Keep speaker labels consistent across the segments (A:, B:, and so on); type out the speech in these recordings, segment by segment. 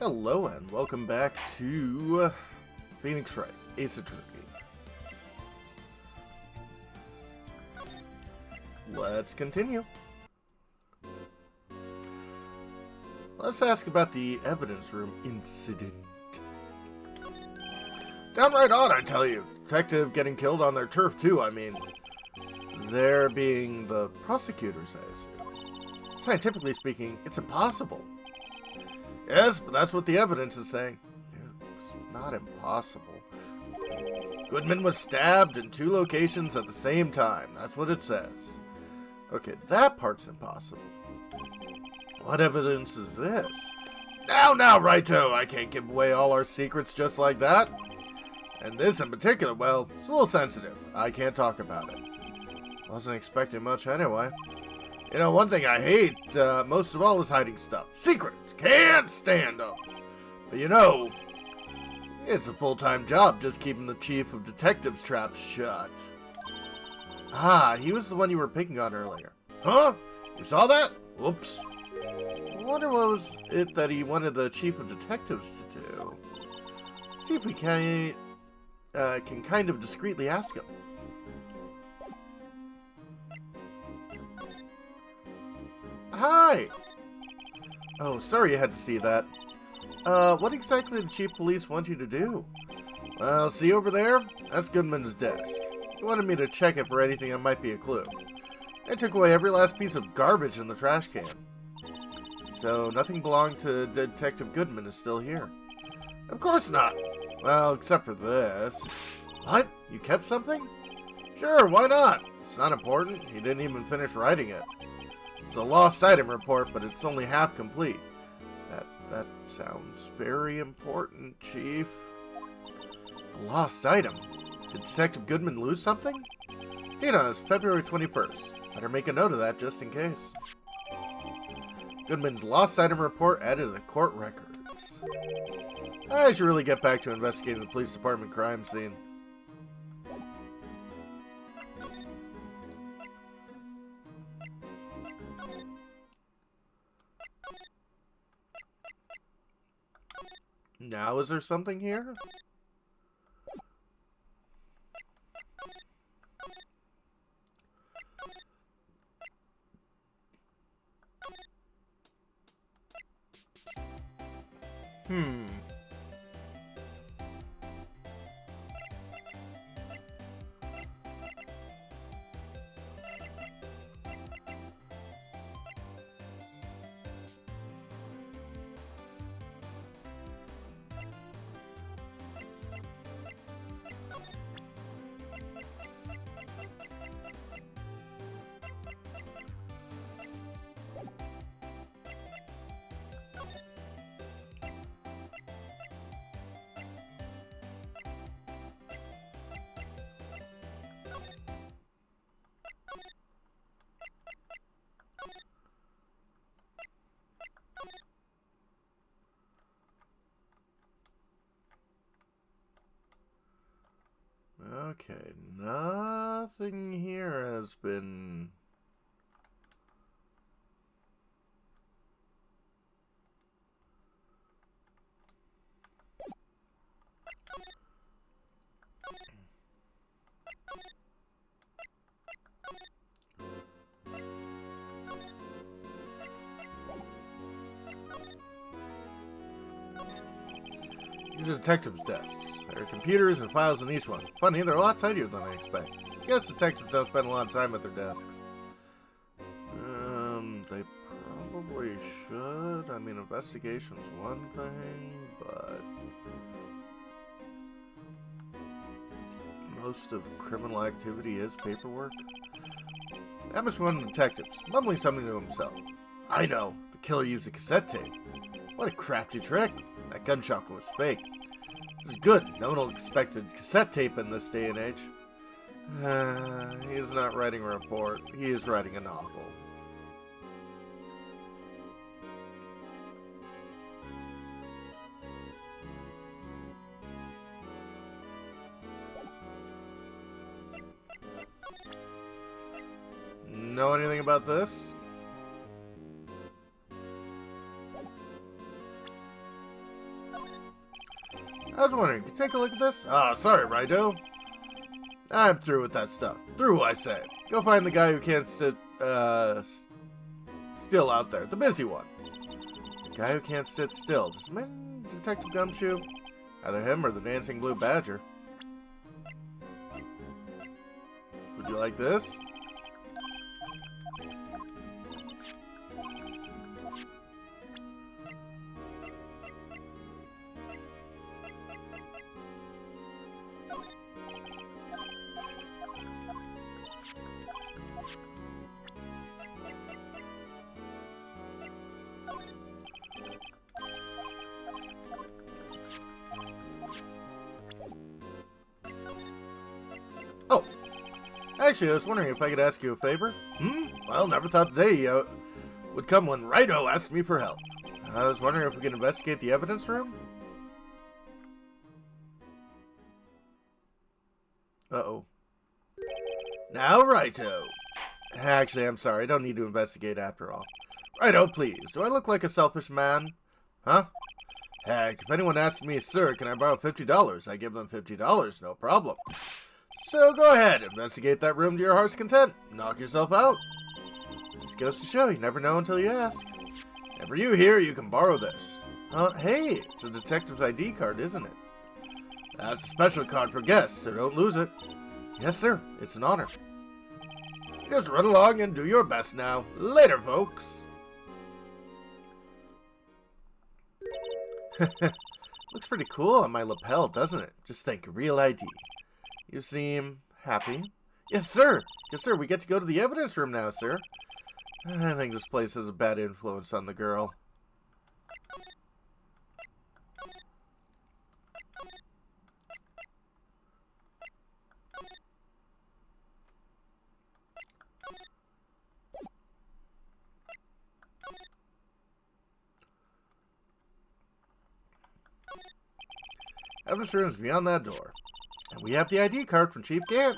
A: Hello and welcome back to Phoenix Wright, Ace Attorney. Let's continue. Let's ask about the evidence room incident. Downright odd, I tell you. Detective getting killed on their turf too, I mean. They're being the prosecutors, I assume. Scientifically speaking, it's impossible. Yes, but that's what the evidence is saying. It's not impossible. Goodman was stabbed in 2 locations at the same time. That's what it says. Okay, that part's impossible. What evidence is this? Now, Righto! I can't give away all our secrets just like that. And this in particular, well, it's a little sensitive. I can't talk about it. Wasn't expecting much anyway. You know, one thing I hate most of all is hiding stuff. Secrets! Can't stand them! But you know, it's a full-time job just keeping the chief of detectives' traps shut. Ah, he was the one you were picking on earlier. Huh? You saw that? Whoops. I wonder what was it that he wanted the chief of detectives to do. See if we can kind of discreetly ask him. Hi! Oh, sorry you had to see that. What exactly did Chief Police want you to do? Well, see over there? That's Goodman's desk. He wanted me to check it for anything that might be a clue. They took away every last piece of garbage in the trash can. So, nothing belonged to Detective Goodman is still here. Of course not! Well, except for this. What? You kept something? Sure, why not? It's not important. He didn't even finish writing it. It's a lost item report, but it's only half complete. That sounds very important, Chief. A lost item? Did Detective Goodman lose something? Date on is February 21st. Better make a note of that just in case. Goodman's lost item report added to the court records. I should really get back to investigating the police department crime scene. Now, is there something here? Okay, nothing here has been... These are detectives' desks. There are computers and files in each one. Funny, they're a lot tidier than I expect. Guess detectives don't spend a lot of time at their desks. They probably should. I mean, investigation's one thing, but... most of criminal activity is paperwork. That must be one of the detectives, mumbling something to himself. I know. The killer used a cassette tape. What a crafty trick. That gunshot was fake. It's good. No one will expect a cassette tape in this day and age. He is not writing a report. He is writing a novel. Know anything about this? I was wondering, can you take a look at this? Ah, sorry, Righto. I'm through with that stuff. Through, I say. Go find the guy who can't still out there. The busy one. The guy who can't sit still. Just Detective Gumshoe. Either him or the Dancing Blue Badger. Would you like this? Oh, actually, I was wondering if I could ask you a favor. Well, never thought the day would come when Righto asked me for help. I was wondering if we could investigate the evidence room? Uh-oh. Now, Righto. Actually, I'm sorry. I don't need to investigate after all. Righto, please. Do I look like a selfish man? Huh? Heck, if anyone asks me, sir, can I borrow $50? I give them $50, no problem. So go ahead, investigate that room to your heart's content. Knock yourself out. Just goes to show, you never know until you ask. And for you here, you can borrow this. Hey, it's a detective's ID card, isn't it? That's a special card for guests, so don't lose it. Yes, sir, it's an honor. Just run along and do your best now. Later, folks. Looks pretty cool on my lapel, doesn't it? Just think, real ID. You seem happy. Yes, sir. Yes, sir. We get to go to the evidence room now, sir. I think this place has a bad influence on the girl. Evidence room's beyond that door. And we have the ID card from Chief Gant.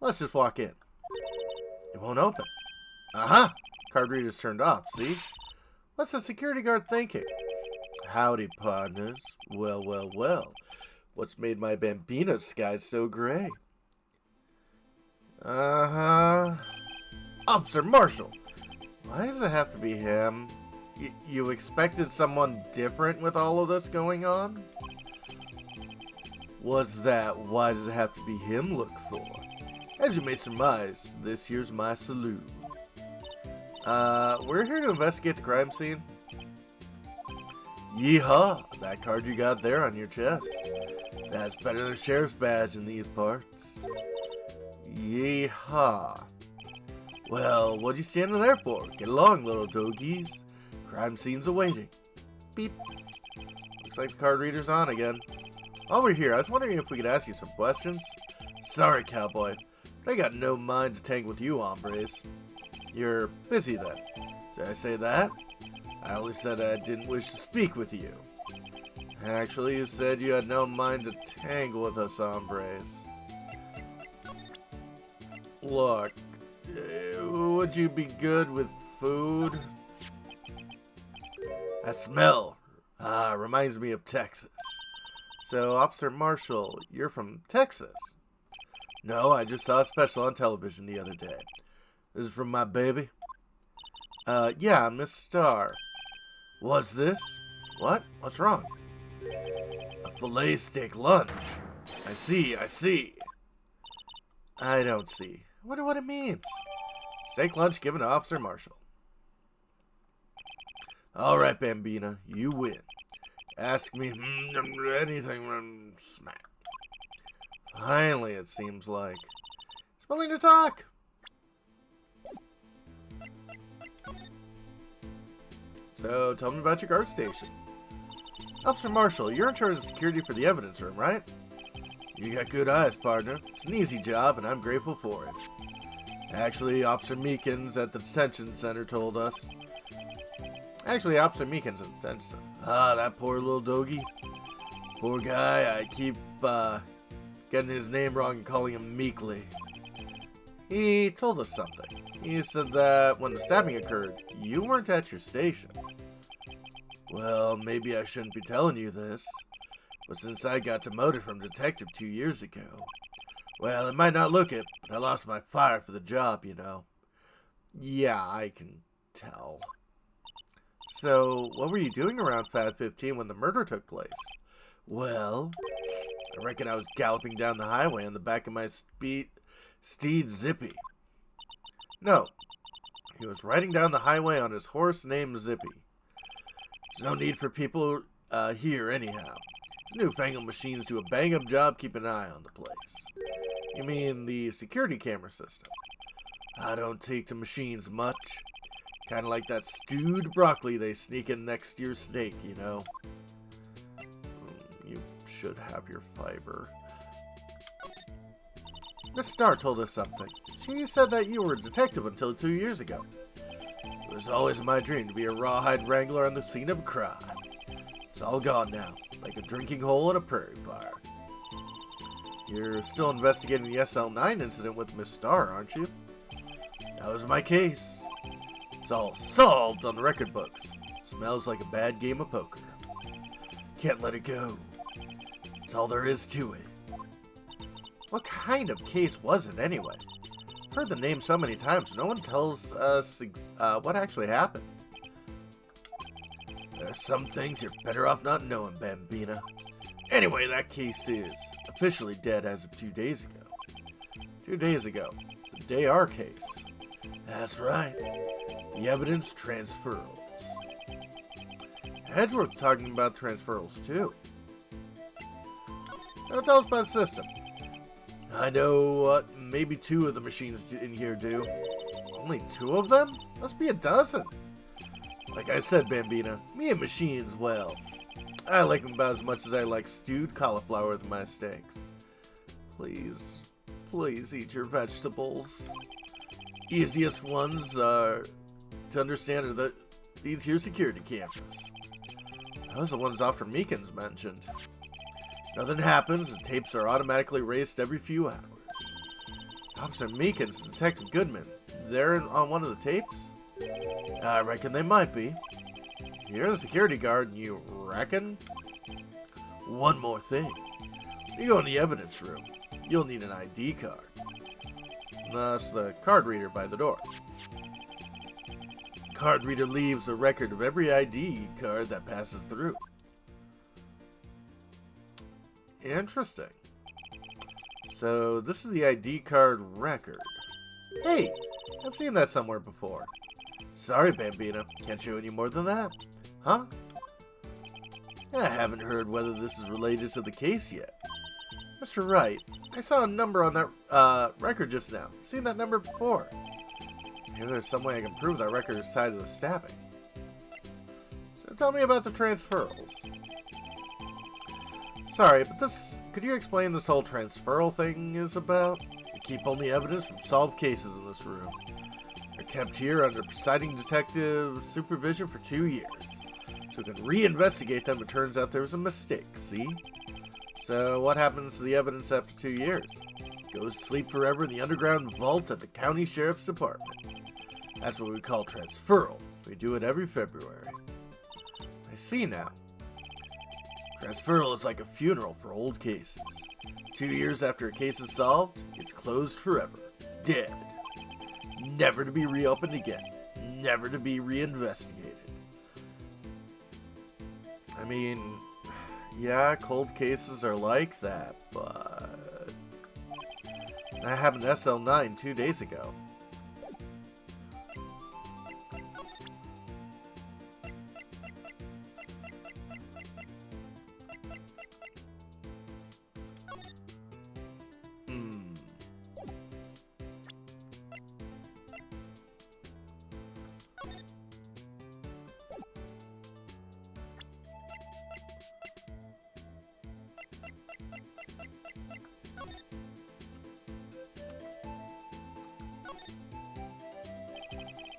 A: Let's just walk in. It won't open. Aha! Card reader's turned off, see? What's the security guard thinking? Howdy, partners. Well, well, well. What's made my Bambina's sky so gray? Officer Marshall! Why does it have to be him? You expected someone different with all of this going on? What's that? Why does it have to be him look for? As you may surmise, this here's my saloon. We're here to investigate the crime scene. Yeehaw! That card you got there on your chest. That's better than a sheriff's badge in these parts. Yeehaw! Well, what are you standing there for? Get along, little dogies. Crime scene's awaiting. Beep. Looks like the card reader's on again. While we're here, I was wondering if we could ask you some questions. Sorry, cowboy, but I got no mind to tangle with you hombres. You're busy then. Did I say that? I only said I didn't wish to speak with you. Actually, you said you had no mind to tangle with us hombres. Look, would you be good with food? That smell, reminds me of Texas. So, Officer Marshall, you're from Texas? No, I just saw a special on television the other day. This is from my baby? Yeah, Miss Starr. What's this? What? What's wrong? A filet steak lunch. I see. I don't see. I wonder what it means. Steak lunch given to Officer Marshall. Alright, Bambina, you win. Ask me anything, smack. Finally, it seems like. He's willing to talk. So, tell me about your guard station. Officer Marshall, you're in charge of security for the evidence room, right? You got good eyes, partner. It's an easy job, and I'm grateful for it. Actually, Officer Meekins at the detention center told us. Actually, Officer Meekins at the detention center. Ah, that poor little doggy. Poor guy, I keep getting his name wrong and calling him Meekly. He told us something. He said that when the stabbing occurred, you weren't at your station. Well, maybe I shouldn't be telling you this, but since I got demoted from detective 2 years ago, well, it might not look it, but I lost my fire for the job, you know. Yeah, I can tell. So, what were you doing around 5:15 when the murder took place? Well, I reckon I was galloping down the highway on the back of my steed Zippy. No, he was riding down the highway on his horse named Zippy. There's no need for people here anyhow. Newfangled machines do a bang-up job keeping an eye on the place. You mean the security camera system? I don't take to machines much. Kind of like that stewed broccoli they sneak in next to your steak, you know. You should have your fiber. Miss Star told us something. She said that you were a detective until 2 years ago. It was always my dream to be a rawhide wrangler on the scene of a crime. It's all gone now, like a drinking hole in a prairie fire. You're still investigating the SL9 incident with Miss Star, aren't you? That was my case. It's all solved on the record books. Smells like a bad game of poker. Can't let it go. That's all there is to it. What kind of case was it anyway? I've heard the name so many times, no one tells us what actually happened. There are some things you're better off not knowing, Bambina. Anyway, that case is officially dead as of 2 days ago. 2 days ago, the day our case. That's right. The evidence transferals. Edgeworth talking about transferals too. So tell us about the system. I know maybe 2 of the machines in here do. Only 2 of them? Must be a dozen. Like I said, Bambina, me and machines, well, I like them about as much as I like stewed cauliflower with my steaks. Please, please eat your vegetables. Easiest ones to understand are these here security cameras. Those are the ones Officer Meekins mentioned. Nothing happens, the tapes are automatically erased every few hours. Officer Meekins and Detective Goodman, they're on one of the tapes? I reckon they might be. You're the security guard, and you reckon? One more thing. When you go in the evidence room, you'll need an ID card. That's the card reader by the door. Card reader leaves a record of every ID card that passes through. Interesting. So this is the ID card record. Hey, I've seen that somewhere before. Sorry, Bambina, can't show any more than that. Huh? I haven't heard whether this is related to the case yet. Mr. Wright, I saw a number on that record just now. Seen that number before. Maybe there's some way I can prove that record is tied to the stabbing. So tell me about the transferals. Sorry, but could you explain this whole transferal thing is about? We keep only evidence from solved cases in this room. They're kept here under presiding detective supervision for 2 years. So we can reinvestigate them if it turns out there was a mistake, see? So what happens to the evidence after 2 years? It goes to sleep forever in the underground vault at the county sheriff's department. That's what we call transferal. We do it every February. I see now. Transferal is like a funeral for old cases. 2 years after a case is solved, it's closed forever. Dead. Never to be reopened again. Never to be reinvestigated. I mean, yeah, cold cases are like that, but that happened to SL9 2 days ago.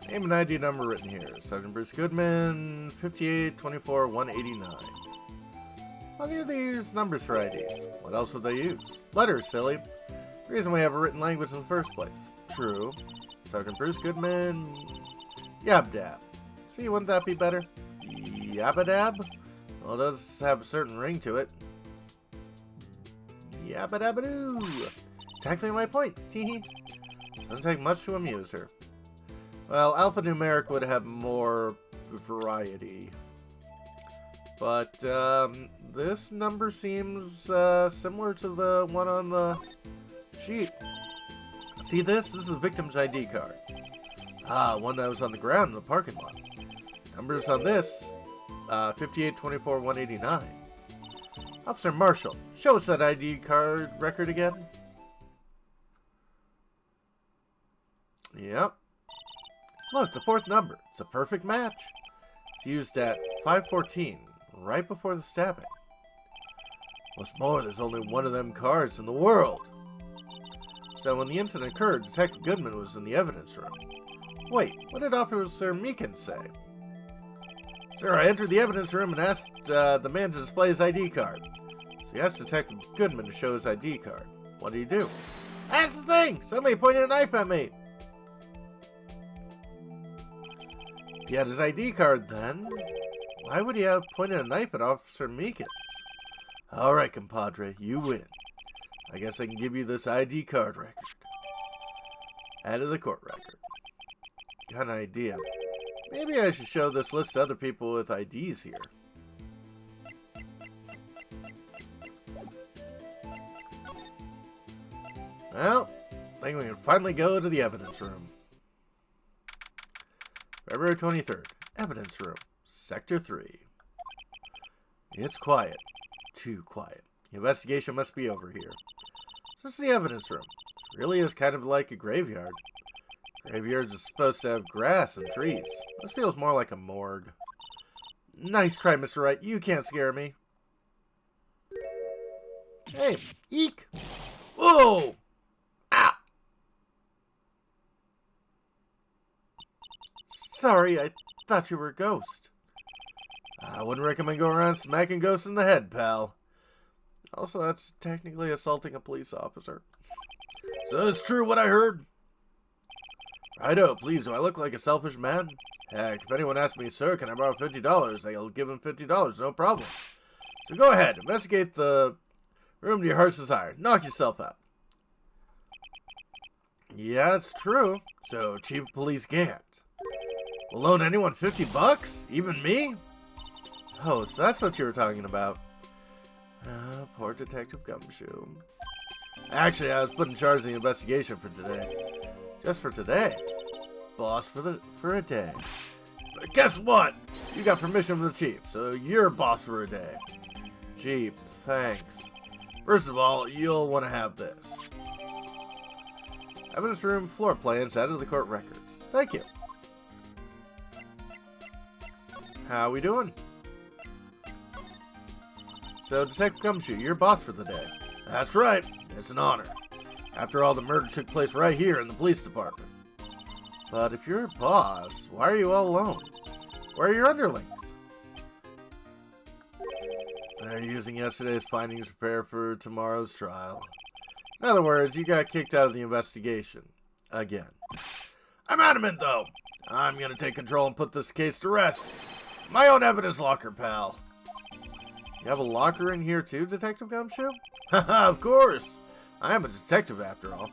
A: Name and ID number written here. Sergeant Bruce Goodman, 5824-189. Why do they use numbers for IDs? What else would they use? Letters, silly. The reason we have a written language in the first place. True. Sergeant Bruce Goodman, Yab Dab. See, wouldn't that be better? Yep. Yabba-dab? Well, it does have a certain ring to it. Yabba-dabba-doo! Exactly my point. Teehee. Doesn't take much to amuse her. Well, alphanumeric would have more variety. But, this number seems, similar to the one on the sheet. See this? This is a victim's ID card. Ah, one that was on the ground in the parking lot. Numbers on this, 5824-189. Officer Marshall, show us that ID card record again. Yep. Look, the fourth number. It's a perfect match. It's used at 5:14, right before the stabbing. What's more, there's only one of them cards in the world. So when the incident occurred, Detective Goodman was in the evidence room. Wait, what did Officer Meekin say? Sir, I entered the evidence room and asked the man to display his ID card. So he asked Detective Goodman to show his ID card. What did he do? That's the thing! Somebody pointed a knife at me! He had his ID card then. Why would he have pointed a knife at Officer Meekins? Alright, compadre, you win. I guess I can give you this ID card record. Add to the court record. Got an idea. Maybe I should show this list to other people with IDs here. Well, I think we can finally go to the evidence room. February 23rd, evidence room, Sector 3. It's quiet. Too quiet. The investigation must be over here. This is the evidence room. It really is kind of like a graveyard. Graveyards are supposed to have grass and trees. This feels more like a morgue. Nice try, Mr. Wright. You can't scare me. Hey, eek! Whoa! Ah! Sorry, I thought you were a ghost. I wouldn't recommend going around smacking ghosts in the head, pal. Also, that's technically assaulting a police officer. So it's true what I heard? Righto, please, do I look like a selfish man? Heck, if anyone asks me, sir, can I borrow $50? I'll give him $50, no problem. So go ahead, investigate the room to your heart's desire. Knock yourself out. Yeah, it's true. So, Chief of Police Gant will loan anyone $50? Even me? Oh, so that's what you were talking about. Poor Detective Gumshoe. Actually, I was put in charge of the investigation for today. Just for today. Boss for a day. But guess what? You got permission from the chief, so you're boss for a day. Chief, thanks. First of all, you'll want to have this. Evidence room floor plans added to the court records. Thank you. How we doing? So, Detective Gumshoe, you're boss for the day. That's right. It's an honor. After all, the murder took place right here in the police department. But if you're a boss, why are you all alone? Where are your underlings? They're using yesterday's findings to prepare for tomorrow's trial. In other words, you got kicked out of the investigation. Again. I'm adamant, though. I'm going to take control and put this case to rest. My own evidence locker, pal. You have a locker in here too, Detective Gumshoe? Haha, of course. I am a detective after all.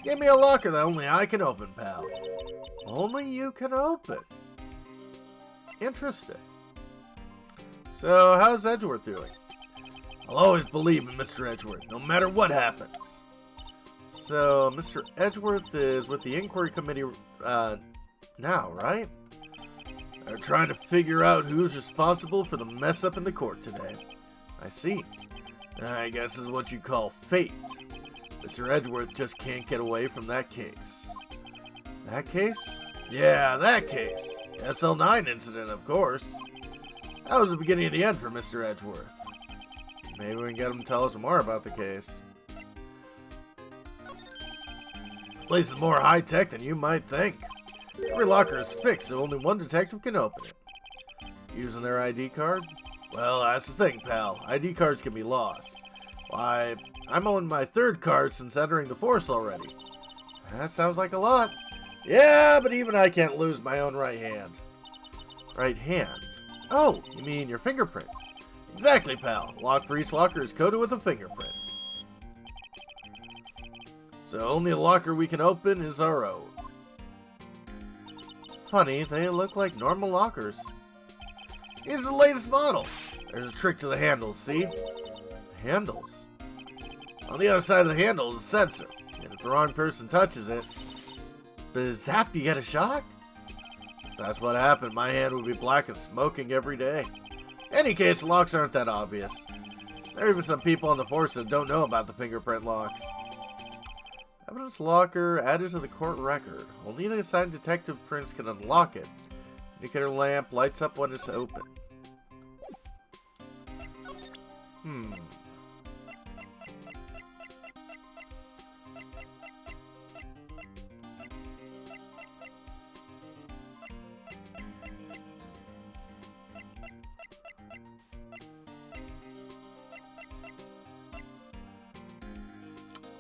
A: Give me a locker that only I can open, pal. Only you can open. Interesting. So, how's Edgeworth doing? I'll always believe in Mr. Edgeworth, no matter what happens. So, Mr. Edgeworth is with the inquiry committee now, right? They're trying to figure out who's responsible for the mess up in the court today. I see. I guess this is what you call fate. Mr. Edgeworth just can't get away from that case. That case? Yeah, that case. SL9 incident, of course. That was the beginning of the end for Mr. Edgeworth. Maybe we can get him to tell us more about the case. The place is more high-tech than you might think. Every locker is fixed, so only one detective can open it. Using their ID card? Well, that's the thing, pal. ID cards can be lost. Why, I'm on my third card since entering the force already. That sounds like a lot. Yeah, but even I can't lose my own right hand. Right hand? Oh, you mean your fingerprint? Exactly, pal. Lock for each locker is coded with a fingerprint. So only the locker we can open is our own. Funny, they look like normal lockers. Here's the latest model. There's a trick to the handles, see? Handles? On the other side of the handle is a sensor, and if the wrong person touches it, zap, you get a shock? If that's what happened, my hand would be black and smoking every day. In any case, the locks aren't that obvious. There are even some people on the force that don't know about the fingerprint locks. Evidence locker added to the court record. Only the assigned detective prints can unlock it. Indicator lamp lights up when it's open.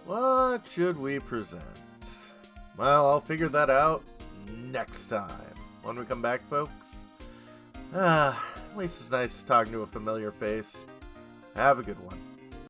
A: What should we present? Well, I'll figure that out next time. When we come back, folks. At least it's nice talking to a familiar face. Have a good one.